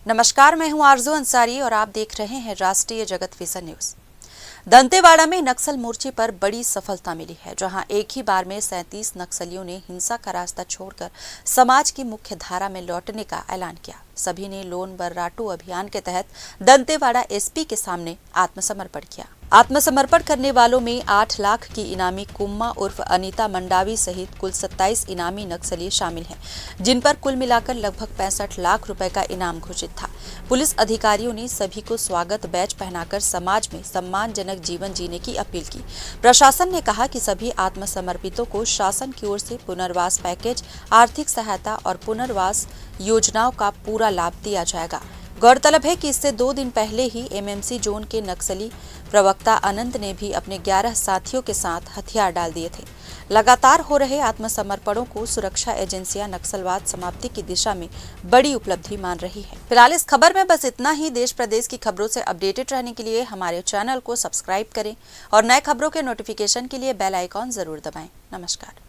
नमस्कार, मैं हूं आरजू अंसारी और आप देख रहे हैं राष्ट्रीय जगत विजन न्यूज। दंतेवाड़ा में नक्सल मोर्चे पर बड़ी सफलता मिली है, जहां एक ही बार में 37 नक्सलियों ने हिंसा का रास्ता छोड़कर समाज की मुख्य धारा में लौटने का ऐलान किया। सभी ने लोन बर्राटू अभियान के तहत दंतेवाड़ा एसपी के सामने आत्मसमर्पण किया। आत्मसमर्पण करने वालों में 8 लाख की इनामी कुम्मा उर्फ अनीता मंडावी सहित कुल 27 इनामी नक्सली शामिल हैं, जिन पर कुल मिलाकर लगभग 65 लाख रुपए का इनाम घोषित था। पुलिस अधिकारियों ने सभी को स्वागत बैच पहनाकर समाज में सम्मानजनक जीवन जीने की अपील की। प्रशासन ने कहा कि सभी आत्मसमर्पितों को शासन की ओर से पुनर्वास पैकेज, आर्थिक सहायता और पुनर्वास योजनाओं का पूरा लाभ दिया जाएगा। गौरतलब है कि इससे 2 दिन पहले ही एमएमसी जोन के नक्सली प्रवक्ता अनंत ने भी अपने 11 साथियों के साथ हथियार डाल दिए थे। लगातार हो रहे आत्मसमर्पणों को सुरक्षा एजेंसियां नक्सलवाद समाप्ति की दिशा में बड़ी उपलब्धि मान रही है। फिलहाल इस खबर में बस इतना ही। देश प्रदेश की खबरों से अपडेटेड रहने के लिए हमारे चैनल को सब्सक्राइब करें और नए खबरों के नोटिफिकेशन के लिए बेल आइकॉन जरूर दबाएं। नमस्कार।